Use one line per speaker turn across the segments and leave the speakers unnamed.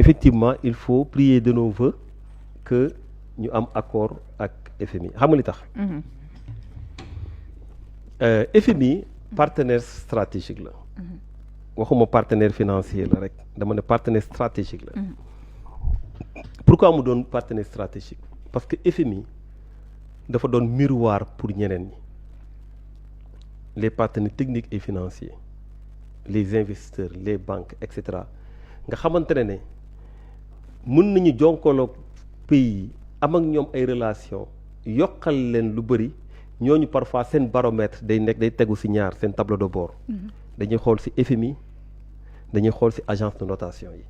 effectivement il faut prier de nos voeux que ñu am accord ak FMI xam nga li tax. FMI partenaire stratégique la. waxuma partenaire financier la rek dama ne partenaire stratégique la. pourquoi mu doon partenaire stratégique parce que FMI dafa doon miroir pour ñeneen ñi les partenaires techniques et financiers les investisseurs les banques et cetera nga xamante ne mën nañu jonkoloog pays yi am ak ñoom ay relation yokkal leen lu bëri ñooñu parfois seen baromètre day tegu ci ñaar seen tableau de bord. dañuy xool ci FMI dañuy xool ci agence de notation yi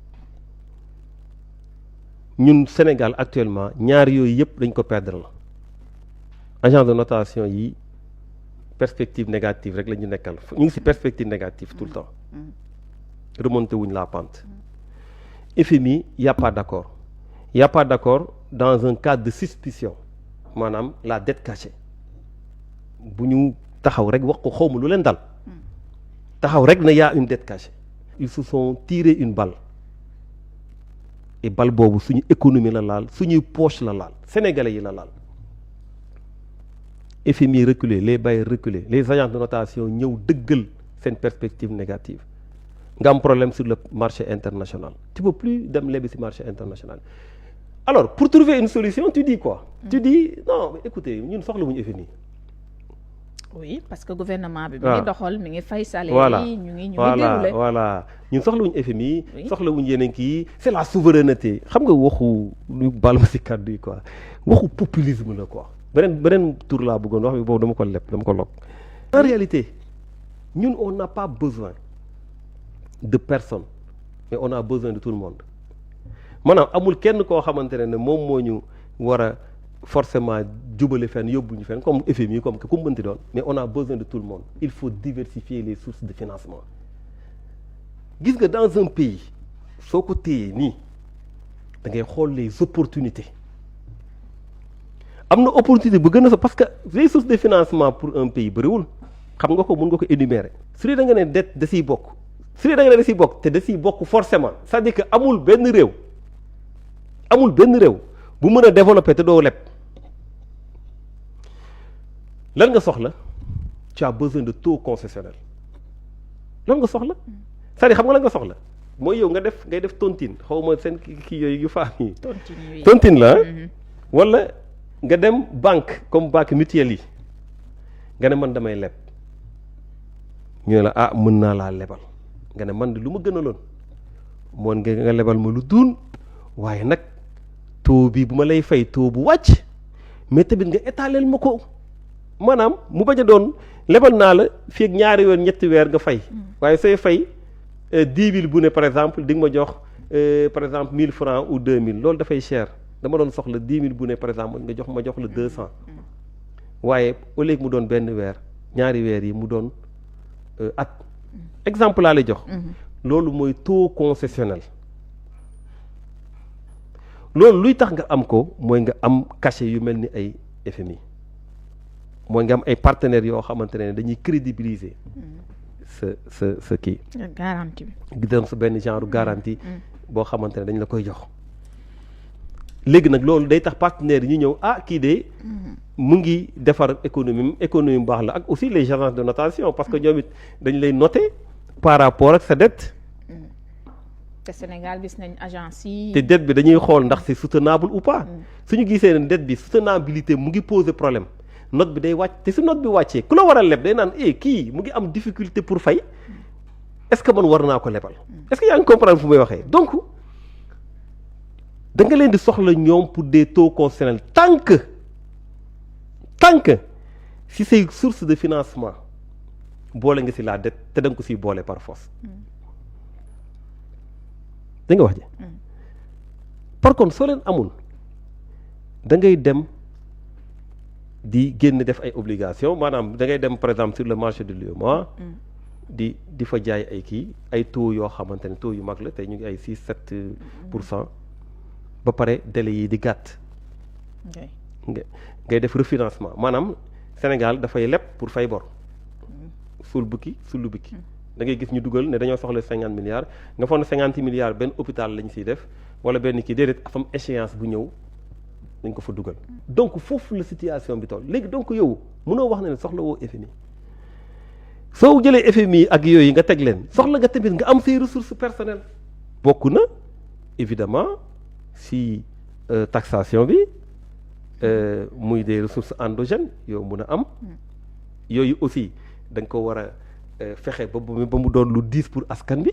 ñun Sénégal actuellement ñaar yooyu yëpp dañ ko perdre la agence de notation yi perspective négative rek la ñu nekkal ñu ngi ci perspective négative tout le temps remonté wuñ la pente. FMI y a pas d'accord y a pas d'accord dans un cadre de suspicion maanaam la dette cachée bu ñu taxaw rek wax ko xawma lu leen dal taxaw rek na y a une dette cachée ils se sont tiré une balle et balle boobu suñu économie la laal suñuy poche la laal sénégalais yi la laal FMI reculé les bailleurs reculé les agences de notation ñëw dëggal seen perspective négative nga am problème sur le marché international tu peux plus dem lebi ci marché international alors pour trouver une solution tu dis quoi tu dis non écoutez ñun soxlawuñu FMI.
oui parce que gouvernement bi mi ngi doxal mi ngi fay salaire yi ñu ngi
déroulé voilà ñun soxlawuñu FMI soxlawuñu yeneen kii c'est la souveraineté xam nga waxu lu baal ma ci kàddu yi quoi waxu populisme la quoi beneen tour laa bëggoon wax bi boobu dama ko lok en réalité ñun on n'a pas besoin de personne mais on a besoin de tout le monde maanaam amul kenn koo xamante ne moom moo ñu war a forcément jubale fenn yóbbuñu fenn comme FMI comme ku mu mënti doon mais on a besoin de tout le monde il faut diversifier les sources de financement gis nga dans un pays soo ko téyee nii da ngay xool les opportunités am na opportunité bu gën a parce que les sources de financement pour un pays bëriwul xam nga ko mën nga ko énumérer su dee da nga ne dette da siy bokk su dee da nga ne da siy bokk te da siy bokk forcément c'est-à-dire que amul benn réew bu mën a développer te doo leb lan nga soxla tu as besoin de taux concessionnel lan nga soxla c'est-à-dire xam nga lan nga soxla mooy yow ngay def tontine xaw ma seen kii yooyu yu faam yi tontine la wala nga dem banque comme banque mutuelle yi nga ne man damay leb ñu ne la mën naa laa lebal nga ne man de lu ma gënaloon moon nga lebal ma lu duun waaye nag taux bi bu ma lay fay taux bu wàcc mais tamit nga étaleel ma ko maanaam mu bañ a doon lebal naa la fii ak ñaari weer ñetti weer nga fay waaye sooy fay 10 000 bu ne par exemple di nga ma jox par exemple 1000 francs ou 2000 loolu dafay cher dama doon soxla 10 000 bu ne par exemple nga jox la 200 waaye au lieu mu doon benn weer ñaari weer yi mu doon at exemple laa lay jox loolu mooy taux concessionnel loolu luy tax nga am ko mooy nga am cachet yu mel ni ay FMI mooy nga am ay partenaires yoo xamante ne dañuy crédibiliser sa kii
garantie
bi dem sa benn genre garantie boo xamante ne dañ la koy jox léegi nag loolu day tax partenaires yi ñu ñëw kii de mu ngi defar économie bu baax la ak aussi les agences de notation parce que ñoom it dañ lay noter par rapport ak sa dette
te Sénégal gis nañ agence yi
te dette bi dañuy xool ndax c'est soutenable ou pas suñu gisee ne dette bi soutenabilité mu ngi poser problème note bi day wàcc te su note bi wàccee ku la war a leb day naan kii mu ngi am difficulté pour fay est-ce que man war naa ko lebal est-ce que yaa ngi comprendre fu may waxee donc da nga leen di soxla ñoom pour des taux concessionnels tant que si say source de financement boole nga si la dette te da nga ko siy boole par force da nga wax ji par contre soo leen amul da ngay dem di génn def ay obligations maanaam da ngay dem par exemple sur le marché de l'UEMOA di fa jaay ay kii ay taux yoo xamante ne taux yu mag la tey ñu ngi ay 6-7% ba pare délai yi di gàtt ngay def refinancement maanaam Sénégal dafay leb pour fay bor sul bukki da ngay gis ñu dugal ne dañoo soxla 50 milliards nga foog ne 50 milliards benn hôpital lañ siy def wala benn kii déedéet afam échéance bu ñëw dañ ko fa dugal. donc foofu la situation bi toll léegi donc yow mënoo wax ne soxla woo FMI soo jëlee FMI ak yooyu nga teg leen soxla nga tamit nga am say ressources personnelles. bokk na évidemment si taxation bi muy des ressources endogènes yow mun a am yooyu aussi da nga ko war a fexe ba mu doon lu diis pour askan bi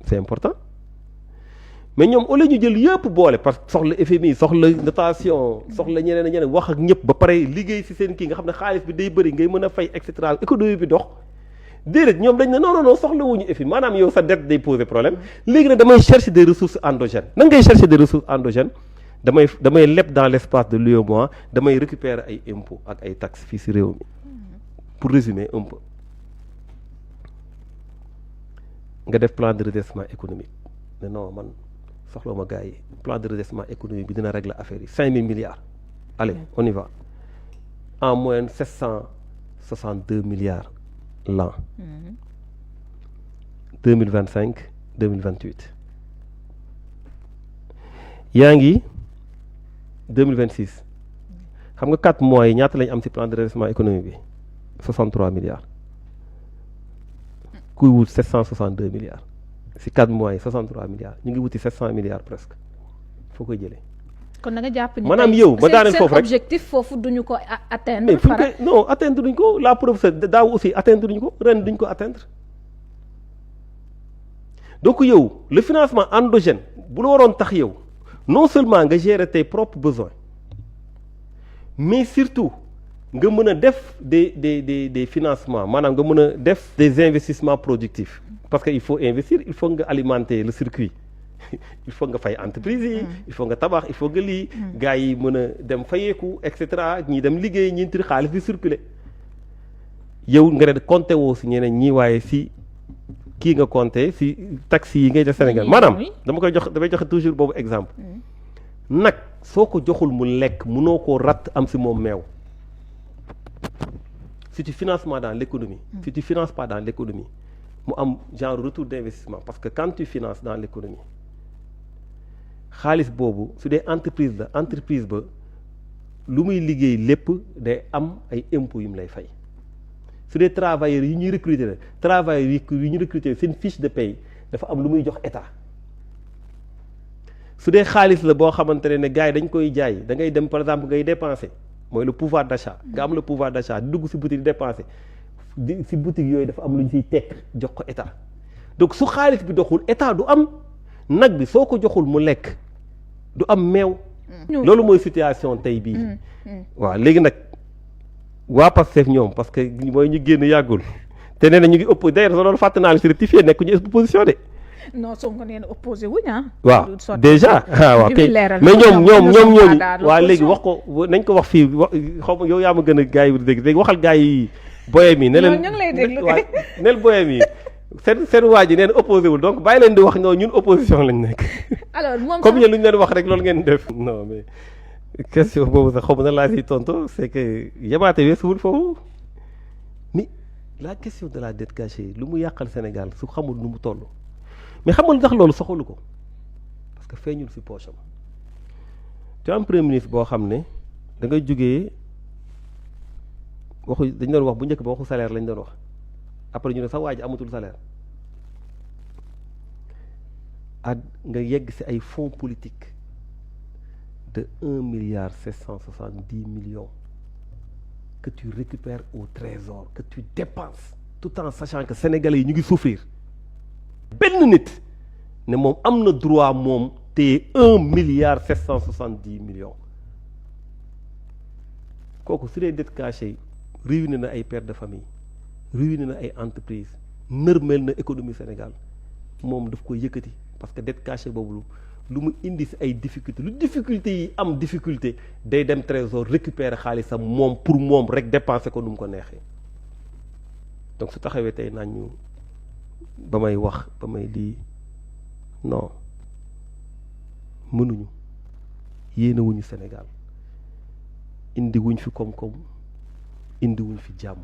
c'est important mais ñoom au lieu ñu jël yëpp boole parce que soxla FMI soxla notation soxla ñeneen a ñeneen wax ak ñëpp ba pare liggéey si seen kii nga xam ne xaalis bi day bëri ngay mën a fay et cetera économie bi dox déedéet ñoom dañ ne non soxla wuñu FMI maanaam yow sa dette day poser problème léegi nag damay chercher des ressources endogènes nan ngay chercher des ressources endogènes damay leb dans l'espace de l'UEMOA damay récupérer ay impôts ak ay taxes fii si réew mi pour résumer un peu nga def plan de redressement économique ne non man soxla ma gars yi plan de redressement économique bi dina régler affaire yi 5000 milliards allez on y va en moyenne 762 milliards l'an 2025 2028 yaa ngi 2026 xam nga 4 mois yi ñaata lañ am ci plan de redressement économique bi 63 milliards kuy wut 762 milliards ci 4 mois yi 63 milliards ñu ngi wuti 700 milliards presque foo koy jëlee.
kon da nga jàpp ni
maanaam yow ma daaneel foofu rek
objectif foofu duñu ko atteindre.
non atteindre duñ ko la preuve c'est daaw aussi atteindre duñ ko ren duñ ko atteindre donc yow le financement endogène bu la waroon tax yow non seulement nga gérer tes propres besoins mais surtout nga mën a def des financements maanaam nga mën a def des investissements productifs parce que il faut investir il faut nga alimenter le circuit il faut nga fay entreprise yi il faut nga tabax il faut nga lii gars yi mën a dem fayeeku et cetera ñii dem liggéey ñi tiri xaalis bi circuler yow nga ne compter woo si ñeneen ñii waaye si kii nga compter si taxes yi ngay def Sénégal maanaam damay joxe toujours boobu exemple nag soo ko joxul mu lekk mënoo koo ratt am si moom meew si tu financement dans l'économie si tu finances pas dans l'économie mu am genre retour d'investissement parce que quand tu finances dans l'économie xaalis boobu su dee entreprise la entreprise ba lu muy liggéey lépp day am ay impôts yu mu lay fay su dee travailleurs yi ñuy recruter la travailleurs yi ñuy recruter seen fiche de paye dafa am lu muy jox état su dee xaalis la boo xamante ne gars yi dañ koy jaay da ngay dem par exemple ngay dépenser mooy le pouvoir d'achat nga am le pouvoir d'achat di dugg si boutique di dépenser si boutique yooyu dafa am lu ñu siy tekk jox ko état donc su xaalis bi doxul état du am nag bi soo ko joxul mu lekk du am meew loolu mooy situation tey bii waaw léegi nag waa Pastef ñoom parce que mooy ñu génn yàggul te nee na ñu ngi opposé d'ailleurs soo loolu fàtte naa la si rectifié nekk ñu opposition de
non Sonko nee na opposé wuñ ah
waaw déjà waaw kay mais ñoom ñooñu waaw léegi wax ko nañ ko wax fii xaw ma yow yaa ma gën a gars yi dégg léegi waxal gars yi boyem yi ne leen
ñu ngi lay déglu
waaw nel boyem yi seen waa ji neen opposé wul donc bàyyi leen di wax ñoo ñun opposition lañ nekk
alors moom
comme yéen lu ñu leen wax rek loolu ngeen def non mais question boobu sax xaw ma na laa siy tontu c'est que yabaate weesuwul foofu ni la question de la dette cachée lu mu yàqal Sénégal su xamul nu mu toll mais xamul ndax loolu soxalu ko parce que feeñul si poche am tu as un premier ministre boo xam ne da ngay jógee waxu dañ doon wax bu njëkk ba waxu salaire lañ doon wax après ñu ne sax waa ji amatul salaire ak nga yegg si ay fonds politiques de 1,770 milliard que tu récupères au trésor que tu dépenses tout en sachant que sénégalais yi ñu ngi souffrir benn nit ne moom am na droit moom te 1,770 milliard kooku su dee dette cachée ruiné na ay pères de famille ruiné na ay entreprises nërmeel na économie Sénégal moom daf ko yëkkati parce que dette cachée boobu lu mu indi si ay difficultés lu difficultés yi am difficulté day dem trésor récupérer xaalisam moom pour moom rek dépenser ko nu mu ko neexee donc su taxawee tey naan ñu ba may wax ba may lii non mënuñu yéenewuñu Sénégal indi wuñ fi koom-koom indi wuñ fi jàmm